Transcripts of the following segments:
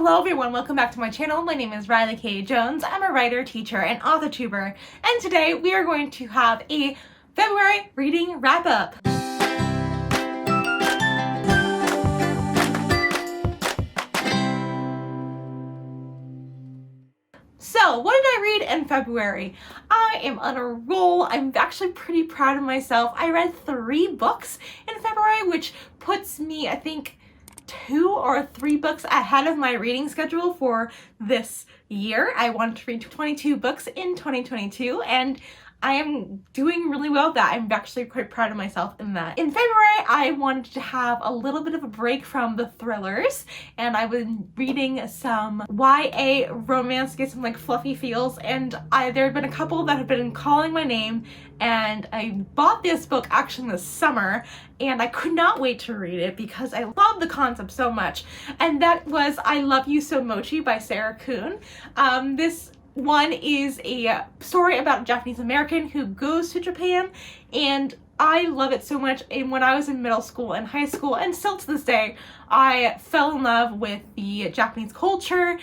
Hello everyone, welcome back to my channel. My name is Riley K. Jones. I'm a writer, teacher, and author tuber, and today we are going to have a February reading wrap-up. So, what did I read in February? I am on a roll. I'm actually pretty proud of myself. I read 3 books in February, which puts me, I think, 2 or 3 books ahead of my reading schedule for this year. I wanted to read 22 books in 2022, and I am doing really well with that. I'm actually quite proud of myself in that. In February, I wanted to have a little bit of a break from the thrillers, and I was reading some YA romance to get some like fluffy feels, and there have been a couple that have been calling my name, and I bought this book actually in the summer, and I could not wait to read it because I love the concept so much, and that was I Love You So Mochi by Sarah Kuhn. This one is a story about a Japanese American who goes to Japan, and I love it so much. And when I was in middle school and high school, and still to this day, I fell in love with the Japanese culture,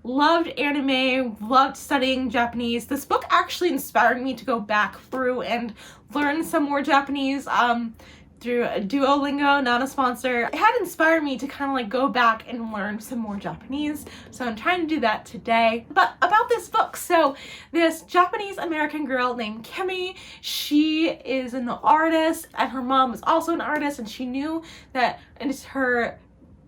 loved anime, loved studying Japanese. This book actually inspired me to go back through and learn some more Japanese through Duolingo, not a sponsor. It had inspired me to kind of like go back and learn some more Japanese, so I'm trying to do that today. But about this book, so this Japanese American girl named Kimmy, she is an artist, and her mom was also an artist, and she knew that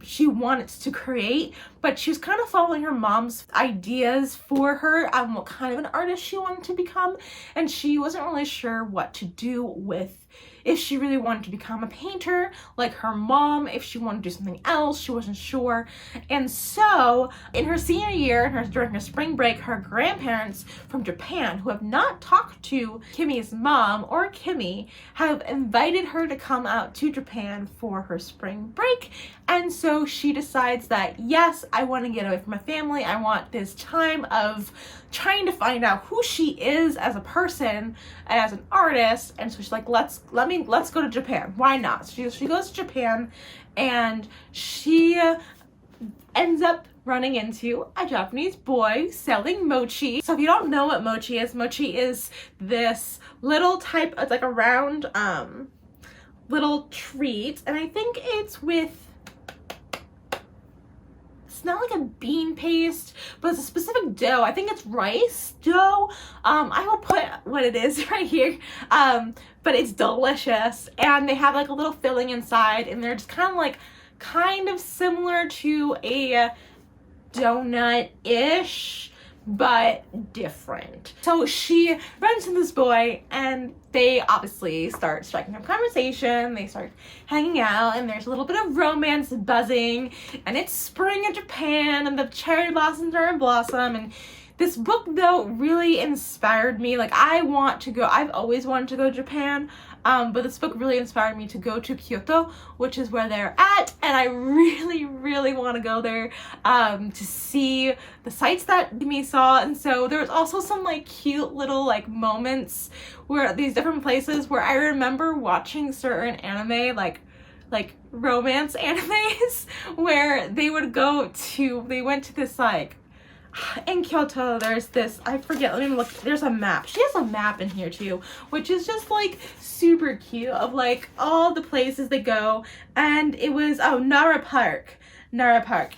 she wanted to create, but she was kind of following her mom's ideas for her on what kind of an artist she wanted to become, and she wasn't really sure what to do with, if she really wanted to become a painter like her mom, if she wanted to do something else, she wasn't sure. And so in her senior year, during her spring break, her grandparents from Japan, who have not talked to Kimmy's mom or Kimmy, have invited her to come out to Japan for her spring break. And so she decides that, yes, I want to get away from my family. I want this time of trying to find out who she is as a person and as an artist. And so she's like, let's go to Japan. Why not? So she goes to Japan, and she ends up running into a Japanese boy selling mochi. So if you don't know what mochi is this little type, it's like a round little treat, and I think it's with, it's not like a bean paste, but it's a specific dough. I think it's rice dough. I will put what it is right here. But it's delicious, and they have like a little filling inside, and they're just kind of similar to a donut-ish, but different. So she runs into this boy, and they obviously start striking up conversation. They start hanging out, and there's a little bit of romance buzzing, and it's spring in Japan, and the cherry blossoms are in blossom. And this book, though, really inspired me. Like, I've always wanted to go to Japan, but this book really inspired me to go to Kyoto, which is where they're at, and I really, really want to go there to see the sights that me saw. And so there was also some like cute little like moments where these different places where I remember watching certain anime, like romance animes, where they went to this like, in Kyoto, there's this, I forget, let me look, there's a map. She has a map in here too, which is just like super cute, of like all the places they go. And it was, Nara Park,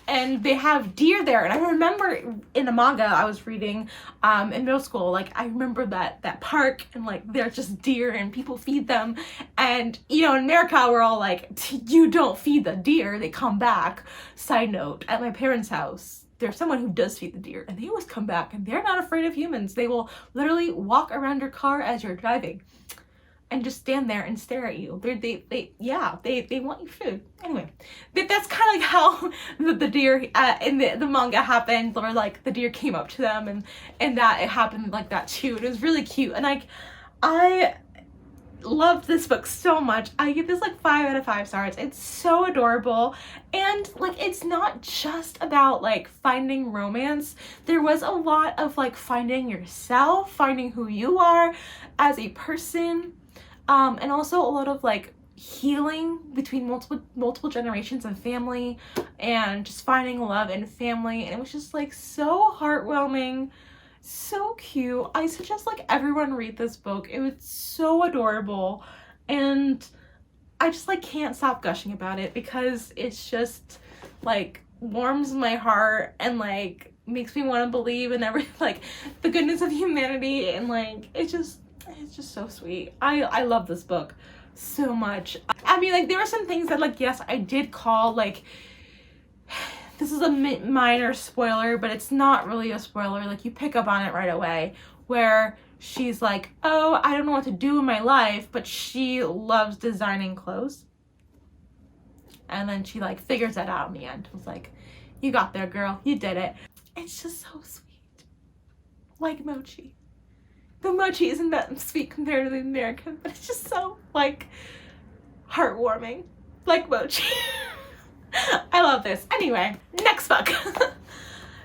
and they have deer there. And I remember in a manga I was reading in middle school, like I remember that park, and like there's just deer and people feed them. And you know, in America we're all like, you don't feed the deer, they come back. Side note, at my parents' house, there's someone who does feed the deer, and they always come back, and they're not afraid of humans. They will literally walk around your car as you're driving and just stand there and stare at you. They want your food. Anyway, that's kind of like how the deer in the manga happened, where like the deer came up to them, and that it happened like that too. It was really cute, and like I loved this book so much. I give this like 5 out of 5 stars. It's so adorable, and like it's not just about like finding romance. There was a lot of like finding yourself, finding who you are as a person, and also a lot of like healing between multiple generations of family and just finding love in family. And it was just like so heartwarming, so cute. I suggest like everyone read this book. It was so adorable, and I just like can't stop gushing about it because it's just like warms my heart and like makes me want to believe in every like the goodness of humanity, and like it's just so sweet. I love this book so much. I mean, like there were some things that like, yes, I did call like, this is a minor spoiler, but it's not really a spoiler. Like you pick up on it right away, where she's like, oh, I don't know what to do in my life, but she loves designing clothes. And then she like figures that out in the end. It was like, you got there, girl. You did it. It's just so sweet. Like Mochi. The Mochi isn't that sweet compared to the American, but it's just so like heartwarming. Like Mochi. I love this. Anyway, next book.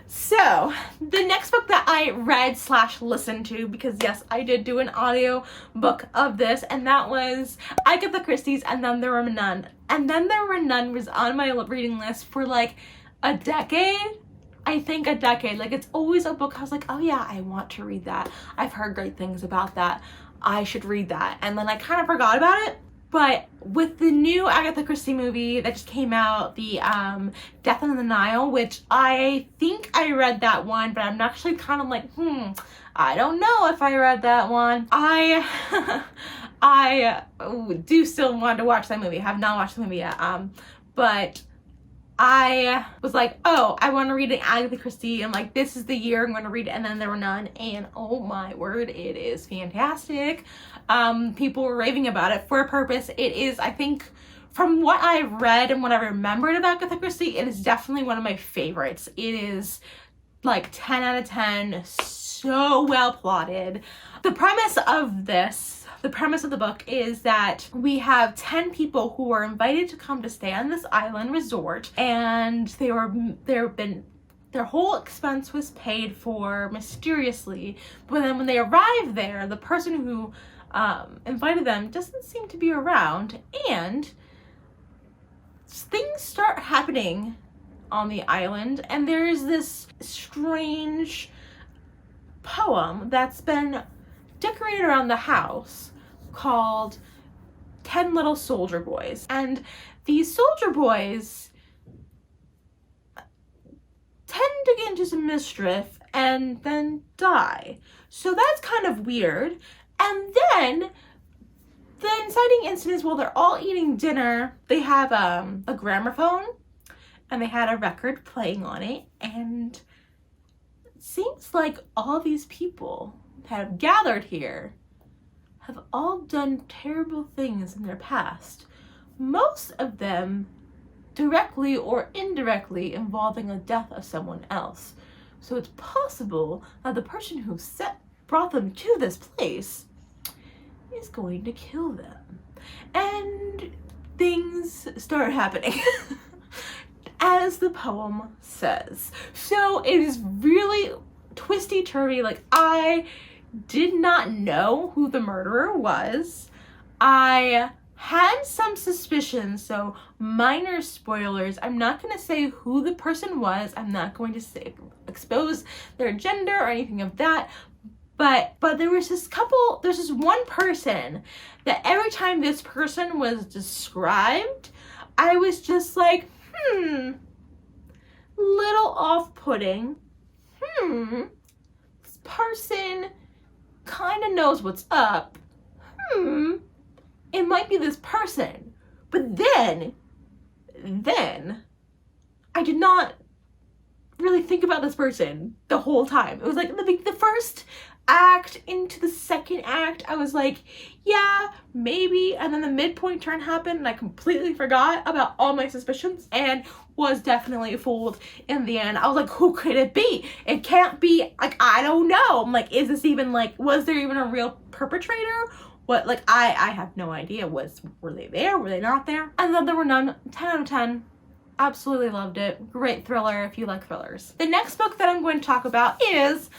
So, the next book that I read / listened to, because yes, I did do an audio book of this, and that was Agatha Christie's And Then There Were None. And Then There Were None was on my reading list for like a decade. I think a decade. Like it's always a book I was like, oh yeah, I want to read that. I've heard great things about that. I should read that. And then I kind of forgot about it. But with the new Agatha Christie movie that just came out, the Death on the Nile, which I think I read that one, but I'm actually kind of like, I don't know if I read that one. I do still want to watch that movie. I have not watched the movie yet. But I was like, oh, I want to read an Agatha Christie, and like, this is the year I'm going to read it. And Then There Were None, and oh my word, it is fantastic. People were raving about it for a purpose. It is, I think, from what I read and what I remembered of Agatha Christie, it is definitely one of my favorites. It is like 10 out of 10, so well plotted. The premise of the book is that we have 10 people who are invited to come to stay on this island resort, and their whole expense was paid for mysteriously. But then when they arrive there, the person who invited them doesn't seem to be around, and things start happening on the island, and there's this strange poem that's been decorated around the house called 10 Little Soldier Boys. And these soldier boys tend to get into some mischief and then die. So that's kind of weird. And then the inciting incident is while they're all eating dinner, they have a gramophone, and they had a record playing on it, and it seems like all these people that have gathered here have all done terrible things in their past, most of them directly or indirectly involving the death of someone else. So it's possible that the person who brought them to this place is going to kill them. And things start happening. As the poem says. So it is really twisty-turvy. Like, I did not know who the murderer was. I had some suspicions, so minor spoilers. I'm not going to say who the person was. I'm not going to expose their gender or anything of that. But there's this one person that every time this person was described, I was just like, little off-putting. This person kind of knows what's up. It might be this person. But then I did not really think about this person the whole time. It was like the first act into the second act, I was like, yeah, maybe. And then the midpoint turn happened, and I completely forgot about all my suspicions and was definitely fooled in the end. I was like, who could it be? It can't be, like, I don't know. I'm like, is this even, like, was there even a real perpetrator? What, like, I have no idea. Were they there? Were they not there? And Then There Were None. 10 out of 10. Absolutely loved it. Great thriller if you like thrillers. The next book that I'm going to talk about is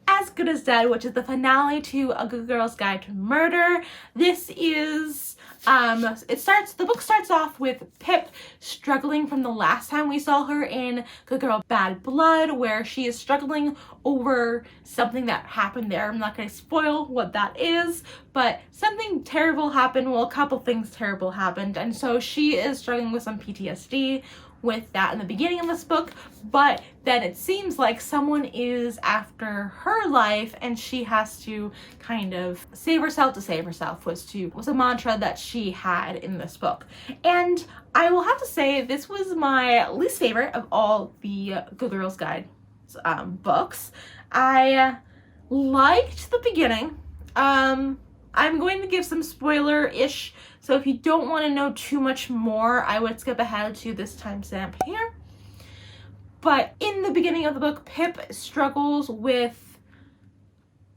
As Good as Dead, which is the finale to A Good Girl's Guide to Murder. This is, the book starts off with Pip struggling from the last time we saw her in Good Girl Bad Blood, where she is struggling over something that happened there. I'm not going to spoil what that is, but something terrible happened. Well, a couple things terrible happened, and so she is struggling with some PTSD with that in the beginning of this book, but then it seems like someone is after her life and she has to kind of save herself to save herself was a mantra that she had in this book. And I will have to say this was my least favorite of all the Good Girls Guide books. I liked the beginning. I'm going to give some spoiler-ish, so if you don't want to know too much more, I would skip ahead to this timestamp here. But in the beginning of the book, Pip struggles with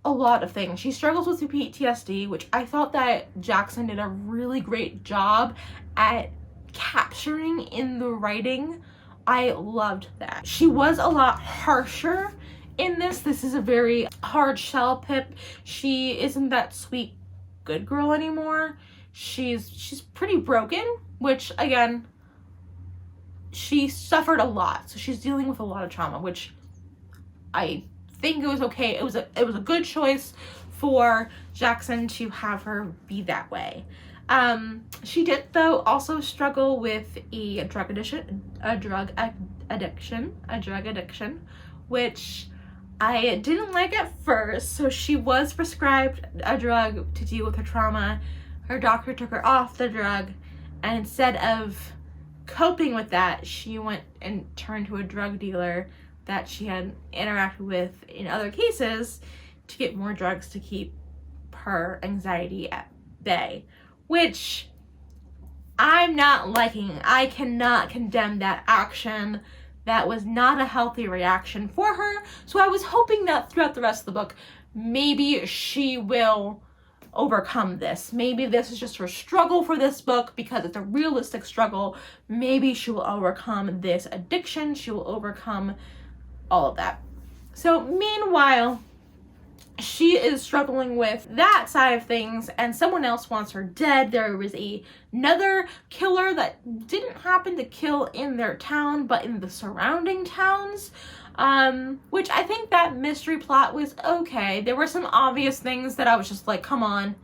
a lot of things. She struggles with PTSD, which I thought that Jackson did a really great job at capturing in the writing. I loved that. She was a lot harsher in this. This is a very hard shell Pip. She isn't that sweet good girl anymore. She's pretty broken, which again, she suffered a lot, so she's dealing with a lot of trauma, which I think it was okay. It was a good choice for Jackson to have her be that way. She did though also struggle with a drug addiction, which I didn't like at first. So she was prescribed a drug to deal with her trauma. Her doctor took her off the drug, and instead of coping with that, she went and turned to a drug dealer that she had interacted with in other cases to get more drugs to keep her anxiety at bay, which I'm not liking. I cannot condemn that action. That was not a healthy reaction for her. So I was hoping that throughout the rest of the book, maybe she will overcome this. Maybe this is just her struggle for this book because it's a realistic struggle. Maybe she will overcome this addiction. She will overcome all of that. So meanwhile, she is struggling with that side of things and someone else wants her dead. There was another killer that didn't happen to kill in their town, but in the surrounding towns. Which I think that mystery plot was okay. There were some obvious things that I was just like, come on,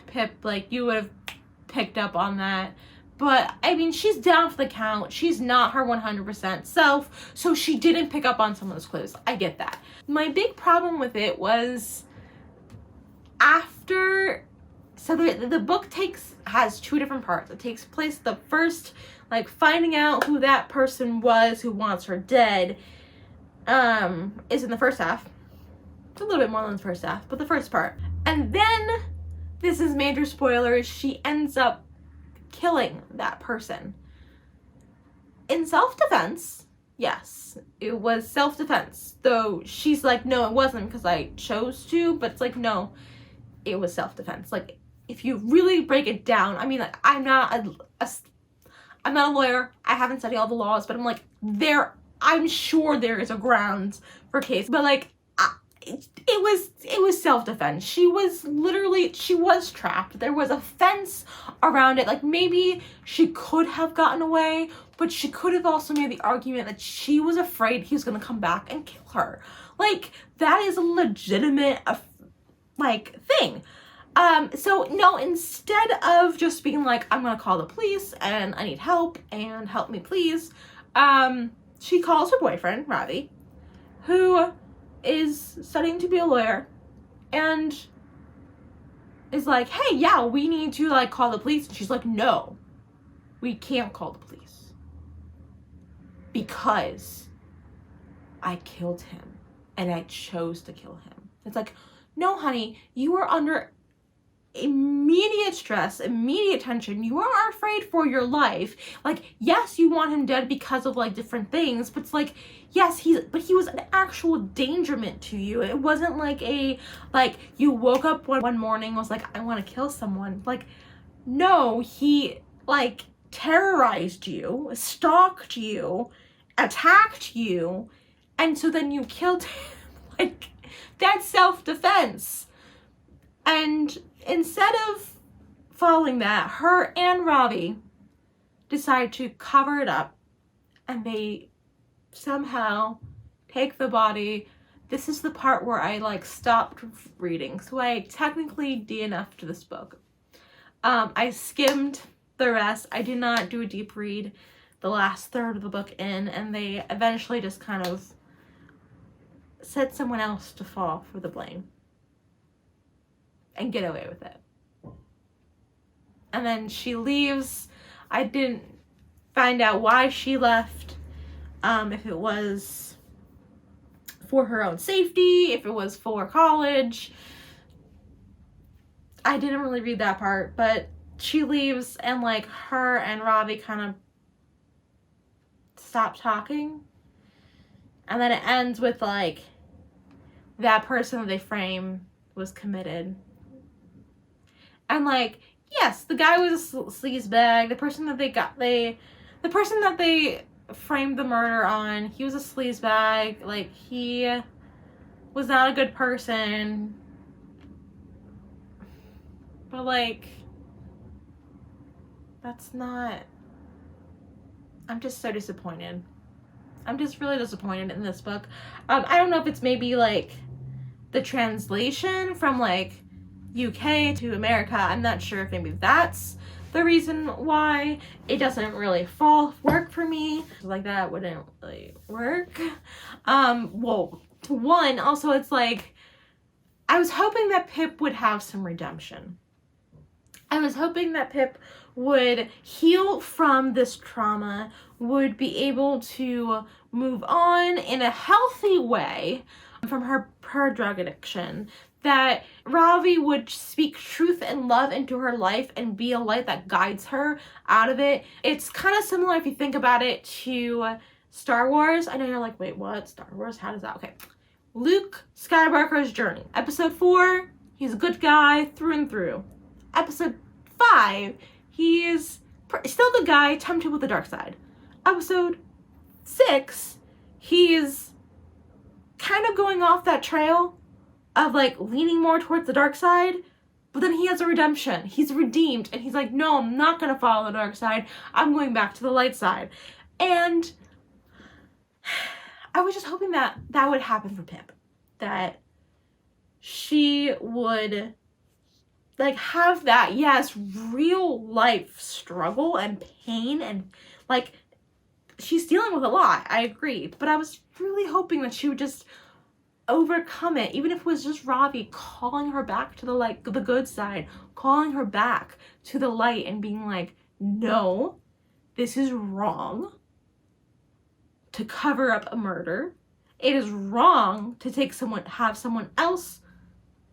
Pip, like you would have picked up on that. But I mean, she's down for the count. She's not her 100% self, so she didn't pick up on some of those clues. I get that. My big problem with it was after, so the book has two different parts. It takes place the first, like finding out who that person was who wants her dead, is in the first half. It's a little bit more than the first half, but the first part. And then, this is major spoilers, she ends up killing that person. In self-defense, yes, it was self-defense. Though she's like, no, it wasn't because I chose to, but it's like, no, it was self-defense. Like, if you really break it down, I mean, like, I'm not a lawyer, I haven't studied all the laws, but I'm like, I'm sure there is a grounds for case, but like, it was self-defense. She was trapped. There was a fence around it. Like, maybe she could have gotten away, but she could have also made the argument that she was afraid he was going to come back and kill her. Like, that is a legitimate, like, thing. So no, instead of just being like, I'm going to call the police and I need help and help me please, she calls her boyfriend, Ravi, who is studying to be a lawyer, and is like, hey, yeah, we need to like call the police. And she's like, no, we can't call the police because I killed him and I chose to kill him. It's like, no, honey, you are under immediate stress, immediate tension. You are afraid for your life. Like, yes, you want him dead because of like different things, but it's like, yes, he was an actual endangerment to you. It wasn't like you woke up one morning and was like, I want to kill someone. Like, no, he like terrorized you, stalked you, attacked you, and so then you killed him. Like, That's self-defense. And instead of following that, her and Ravi decide to cover it up, and they somehow take the body. This is the part where I like stopped reading, so I technically DNFed this book. I skimmed the rest. I did not do a deep read the last third of the book in, and they eventually just kind of set someone else to fall for the blame and get away with it. And then she leaves. I didn't find out why she left, if it was for her own safety, if it was for college. I didn't really read that part, but she leaves, and like her and Ravi kind of stop talking, and then it ends with like that person that they frame was committed, and like, yes, the guy was a sleazebag. The person that the person that they framed the murder on, he was a sleazebag. Like, he was not a good person. But like, that's not, I'm just so disappointed. I'm just really disappointed in this book. I don't know if it's maybe like the translation from like UK to America. I'm not sure if maybe that's the reason why it doesn't really work for me. Like, that wouldn't really work. Well, to one, also it's like, I was hoping that Pip would have some redemption. I was hoping that Pip would heal from this trauma, would be able to move on in a healthy way from her drug addiction, that Ravi would speak truth and love into her life and be a light that guides her out of it. It's kind of similar, if you think about it, to Star Wars. I know you're like, wait, what? Star Wars? How does that? Okay. Luke Skywalker's journey. Episode 4, he's a good guy through and through. Episode 5, he's still the guy tempted with the dark side. Episode 6, he's kind of going off that trail of like leaning more towards the dark side, but then he has a redemption. He's redeemed, and he's like, no, I'm not going to follow the dark side. I'm going back to the light side. And I was just hoping that that would happen for Pip, that she would like have that, yes, real life struggle and pain, and like, she's dealing with a lot, I agree, but I was really hoping that she would just overcome it, even if it was just Ravi calling her back to the like the good side, calling her back to the light and being like, no, this is wrong to cover up a murder. It is wrong to have someone else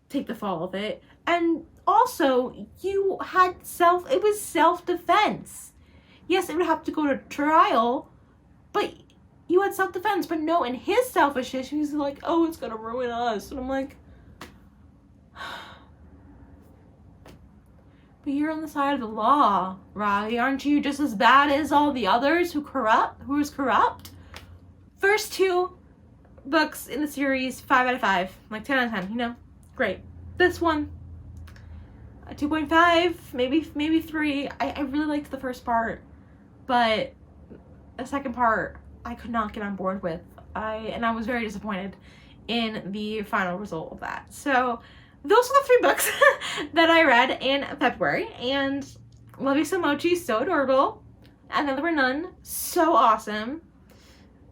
take the fall of it. And also, you had it was self-defense. Yes, it would have to go to trial, but you had self-defense. But no, in his selfishness, he's like, oh, it's gonna ruin us. And I'm like, but you're on the side of the law, Ravi. Aren't you just as bad as all the others who is corrupt? First 2 books in the series, 5 out of 5. Like 10 out of 10, you know? Great. This one, a 2.5, maybe 3. I really liked the first part, but the second part I could not get on board with. And I was very disappointed in the final result of that. So those are the 3 books that I read in February, and Love You So Mochi, so adorable. And Then There Were None, so awesome.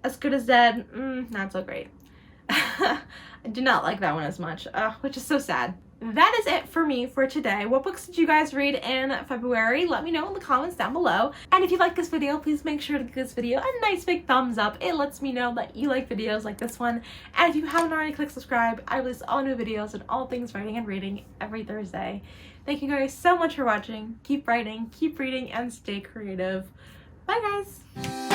As Good as Dead, not so great. I did not like that one as much, which is so sad. That is it for me for today. What books did you guys read in February? Let me know in the comments down below. And if you like this video, please make sure to give this video a nice big thumbs up. It lets me know that you like videos like this one. And if you haven't already, click subscribe. I release all new videos and all things writing and reading every Thursday. Thank you guys so much for watching. Keep writing, keep reading, and stay creative. Bye guys!